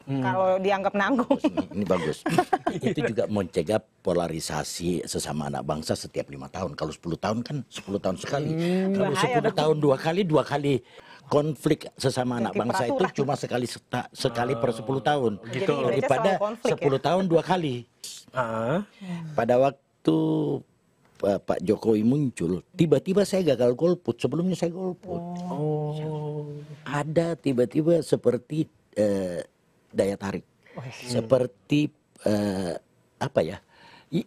Kalau dianggap nanggung. Ini bagus. Itu juga mencegah polarisasi sesama anak bangsa setiap 5 tahun. Kalau 10 tahun kan 10 tahun sekali. Kalau Bahaya 10 dong. tahun dua kali konflik sesama anak Ganti bangsa itu peraturan. cuma sekali per 10 tahun. Jadi Indonesia Daripada selalu konflik, 10 tahun 2 kali. Pada waktu Pak Jokowi muncul, tiba-tiba saya gagal golput. Sebelumnya saya golput. Ada tiba-tiba seperti daya tarik, seperti apa ya,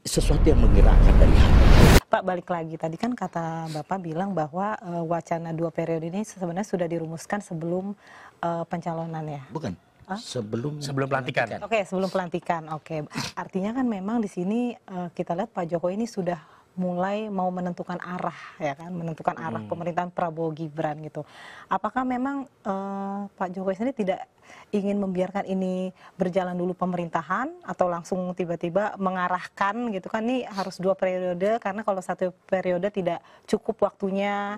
sesuatu yang menggerakkan dari hati. Pak, balik lagi tadi kan kata Bapak bilang bahwa wacana 2 periode ini sebenarnya sudah dirumuskan sebelum pencalonan ya. Bukan, sebelum pelantikan. Oke, sebelum pelantikan. Oke, artinya kan memang di sini kita lihat Pak Jokowi ini sudah mulai mau menentukan arah, ya kan, menentukan arah pemerintahan Prabowo Gibran gitu. Apakah memang Pak Jokowi sendiri tidak ingin membiarkan ini berjalan dulu pemerintahan atau langsung tiba-tiba mengarahkan gitu kan, ini harus 2 periode karena kalau 1 periode tidak cukup waktunya.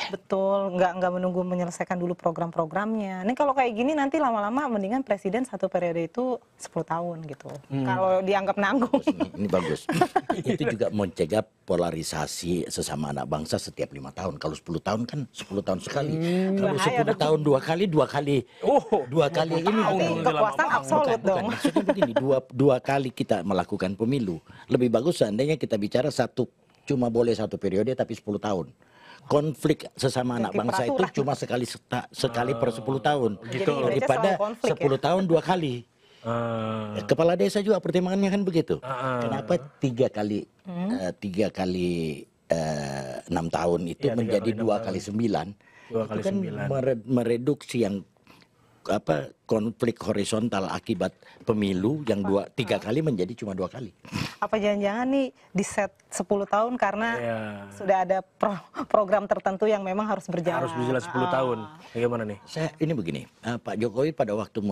Betul, nggak menunggu menyelesaikan dulu program-programnya. Ini kalau kayak gini nanti lama-lama mendingan presiden 1 periode itu 10 tahun gitu. Kalau dianggap nanggung. Ini bagus. Itu juga mencegah polarisasi sesama anak bangsa setiap 5 tahun. Kalau 10 tahun kan 10 tahun sekali. Kalau Bahaya 10 tahun 2 kali, 2 kali. Dua kali ini Kekuasaan absolut dong. Maksudnya begini, dua kali kita melakukan pemilu. Lebih bagus seandainya kita bicara cuma boleh 1 periode tapi 10 tahun. Konflik sesama anak bangsa itu cuma sekali per 10 tahun. Daripada 10 tahun 2 kali. Kepala desa juga pertimbangannya kan begitu. Kenapa 3 kali 6 tahun itu menjadi 2 kali 9? Itu kan mereduksi yang konflik horizontal akibat pemilu yang 3 kali menjadi cuma 2 kali. Apa jangan-jangan nih di set 10 tahun karena sudah ada program tertentu yang memang harus berjalan. Harus berjalan 10 tahun. Bagaimana nih? Ini begini, Pak Jokowi pada waktu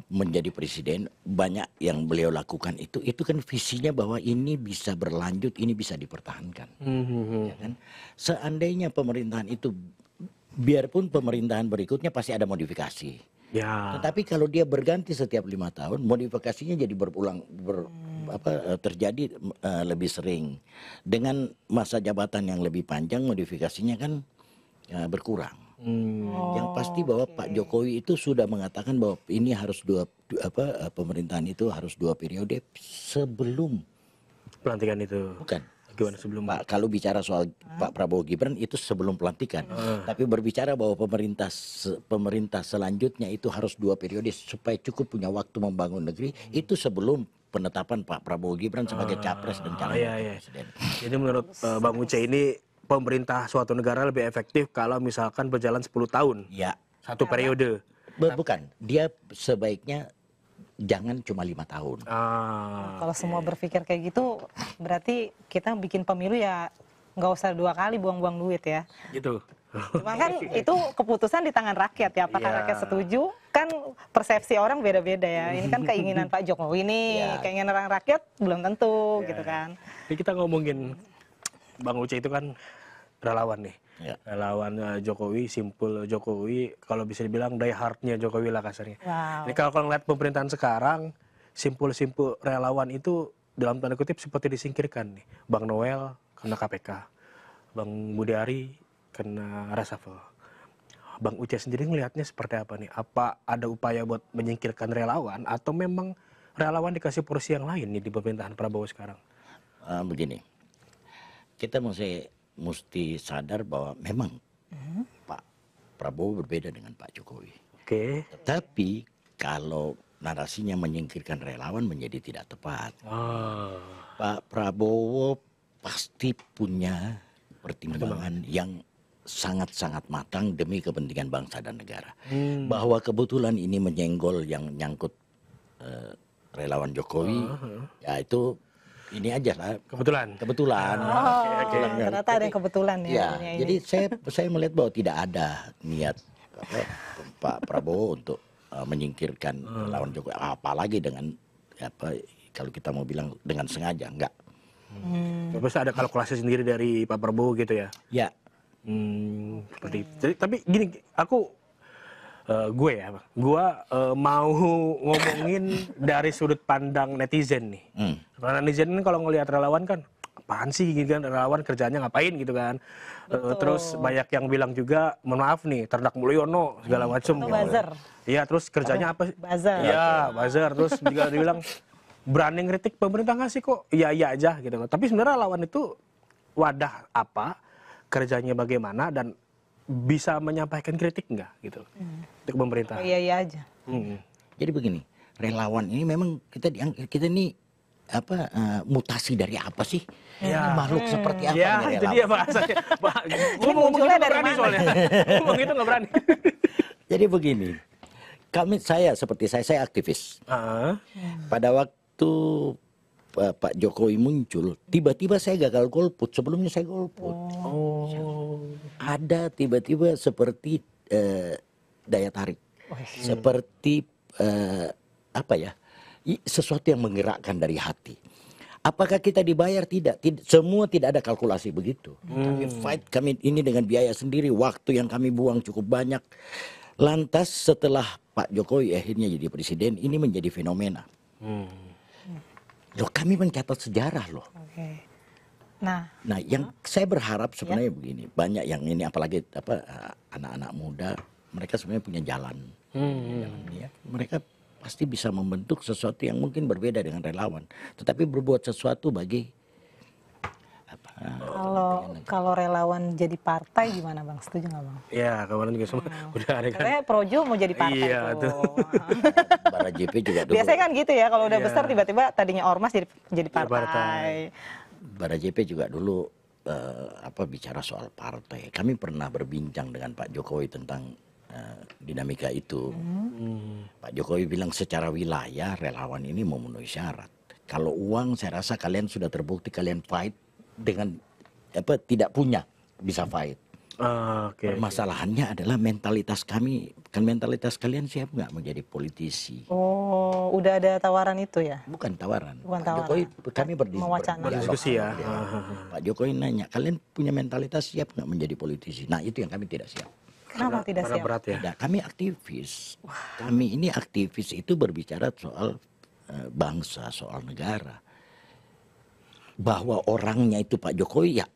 menjadi presiden, banyak yang beliau lakukan itu kan visinya bahwa ini bisa berlanjut, ini bisa dipertahankan. Ya kan? Seandainya pemerintahan itu, biarpun pemerintahan berikutnya pasti ada modifikasi. Tetapi kalau dia berganti setiap 5 tahun, modifikasinya jadi terjadi lebih sering. Dengan masa jabatan yang lebih panjang, modifikasinya kan berkurang. Yang pasti bahwa Pak Jokowi itu sudah mengatakan bahwa ini harus pemerintahan itu harus 2 periode sebelum pelantikan itu. Bukan. Gimana sebelum Pak, kalau bicara soal Pak Prabowo Gibran itu sebelum pelantikan. Tapi berbicara bahwa pemerintah selanjutnya itu harus 2 periode supaya cukup punya waktu membangun negeri, itu sebelum penetapan Pak Prabowo Gibran sebagai capres dan calon presiden. Jadi menurut Bang Uce ini pemerintah suatu negara lebih efektif kalau misalkan berjalan 10 tahun. Ya. 1 periode. Bukan, dia sebaiknya jangan cuma 5 tahun. Kalau semua berpikir kayak gitu, berarti kita bikin pemilu ya nggak usah 2 kali buang-buang duit ya. Gitu. Cuma kan itu keputusan di tangan rakyat ya. Apakah rakyat setuju? Kan persepsi orang beda-beda ya. Ini kan keinginan Pak Jokowi nih, keinginan orang rakyat belum tentu gitu kan. Jadi kita ngomongin Bang Uce itu kan relawan nih. Relawan Jokowi, simpul Jokowi, kalau bisa dibilang die hardnya Jokowi lah kasarnya. Ini kalau ngeliat pemerintahan sekarang, simpul-simpul relawan itu dalam tanda kutip seperti disingkirkan nih. Bang Noel kena KPK, Bang Budi Ari kena reshuffle. Bang Uce sendiri ngelihatnya seperti apa nih? Apa ada upaya buat menyingkirkan relawan atau memang relawan dikasih porsi yang lain nih di pemerintahan Prabowo sekarang? Begini, kita mesti sadar bahwa memang Pak Prabowo berbeda dengan Pak Jokowi. Tetapi kalau narasinya menyingkirkan relawan menjadi tidak tepat. Pak Prabowo pasti punya pertimbangan yang sangat-sangat matang demi kepentingan bangsa dan negara. Bahwa kebetulan ini menyenggol yang nyangkut relawan Jokowi, ya itu ini aja lah. Kebetulan. Ternyata ada yang kebetulan ya. Jadi saya melihat bahwa tidak ada niat Pak Prabowo untuk menyingkirkan lawan Jokowi. Apalagi dengan kalau kita mau bilang dengan sengaja, enggak. Terus ada kalkulasi sendiri dari Pak Prabowo gitu ya? Ya. Seperti itu. Tapi gini, aku gue mau ngomongin dari sudut pandang netizen nih. Karena netizen ini kalau ngelihat relawan kan, apaan sih gitu kan, relawan kerjanya ngapain gitu kan. Terus banyak yang bilang juga, mohon maaf nih, Ternak Mulyono segala macem. Atau buzzer. Iya, terus kerjanya apa sih? Buzzer. Iya, buzzer. Terus juga dibilang, berani ngeritik pemerintah nggak sih kok? Iya aja gitu. Tapi sebenarnya relawan itu wadah apa, kerjanya bagaimana, dan bisa menyampaikan kritik nggak gitu untuk pemerintah? Iya aja. Jadi begini, relawan ini memang kita ini apa mutasi dari apa sih? Ya. Makhluk seperti apa Ya, ini itu relawan? dia bahasanya. Ngomong gitu munculnya nggak dari berani mana? soalnya. Ngomong gitu nggak berani. Jadi begini, saya aktivis. Pada waktu Pak Jokowi muncul, tiba-tiba saya gagal golput. Sebelumnya saya golput. Ada tiba-tiba seperti daya tarik, seperti apa ya, sesuatu yang menggerakkan dari hati. Apakah kita dibayar? Tidak. Semua tidak ada kalkulasi begitu. Kami ini dengan biaya sendiri, waktu yang kami buang cukup banyak. Lantas setelah Pak Jokowi akhirnya jadi presiden, ini menjadi fenomena. Loh, kami mencatat sejarah loh. Nah, yang saya berharap sebenarnya begini, banyak yang ini apalagi anak-anak muda, mereka sebenarnya punya jalan. Mereka pasti bisa membentuk sesuatu yang mungkin berbeda dengan relawan, tetapi berbuat sesuatu bagi kalau relawan jadi partai gimana Bang? Setuju nggak Bang? Ya, kemarin juga semua udah ada kan. Katanya Projo mau jadi partai Iya, tuh. Bara JP juga dulu. Biasanya kan gitu ya, kalau udah Iya. besar tiba-tiba tadinya ormas jadi partai. partai. Bara JP juga dulu bicara soal partai. Kami pernah berbincang dengan Pak Jokowi tentang dinamika itu. Pak Jokowi bilang secara wilayah relawan ini memenuhi syarat. Kalau uang saya rasa kalian sudah terbukti kalian fight dengan tidak punya bisa fight. Permasalahannya adalah mentalitas kami. Kan mentalitas kalian siap nggak menjadi politisi? Oh, udah ada tawaran itu ya? Bukan tawaran. Bukan Pak tawaran. Jokowi kami Berdiskusi ya. Pak Jokowi nanya, kalian punya mentalitas siap nggak menjadi politisi? Nah itu yang kami tidak siap. Kenapa tidak Karena siap? berat ya. Tidak, kami aktivis. Kami ini aktivis itu berbicara soal bangsa, soal negara. Bahwa orangnya itu Pak Jokowi ya.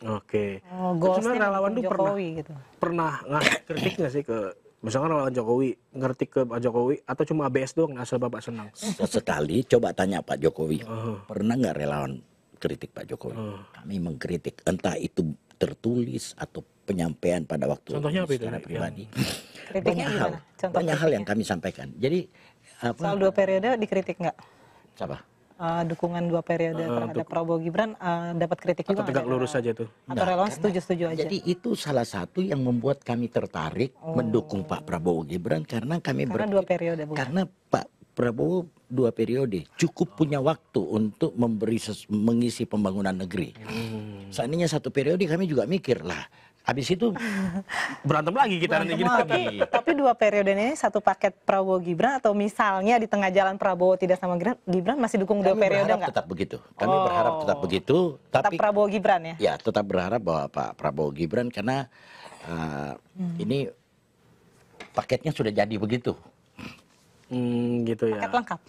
Oke. Oh, Terus goalsnya sebenarnya relawan tuh Jokowi gitu. pernah ngasih kritik nggak sih ke, misalkan relawan Jokowi ngerti ke Pak Jokowi, atau cuma ABS doang asal Bapak senang? Sesekali coba tanya Pak Jokowi, pernah nggak relawan kritik Pak Jokowi? Kami mengkritik, entah itu tertulis atau penyampaian pada waktu Contohnya apa itu? secara pribadi. Kritiknya Banyak hal, gimana? Contoh banyak hal yang kami sampaikan. Jadi Soal 2 periode dikritik nggak? siapa? Dukungan 2 periode terhadap Prabowo Gibran dapat kritik Atau juga tegak nggak lurus dari saja tuh? relawan? Atau relawan setuju-setuju aja? Jadi itu salah satu yang membuat kami tertarik mendukung Pak Prabowo Gibran karena kami Karena 2 periode bukan? karena Pak Prabowo 2 periode cukup punya waktu untuk mengisi pembangunan negeri. Seandainya 1 periode kami juga mikir lah. Habis itu Berantem lagi kita nanti gini. Tapi 2 periode ini satu paket Prabowo Gibran, atau misalnya di tengah jalan Prabowo tidak sama Gibran masih dukung 2 kami periode berharap nggak? tetap begitu. Kami berharap tetap begitu. Tetap Tapi Prabowo Gibran ya? ya tetap berharap bahwa Pak Prabowo Gibran karena ini paketnya sudah jadi begitu. Gitu ya. Paket lengkap.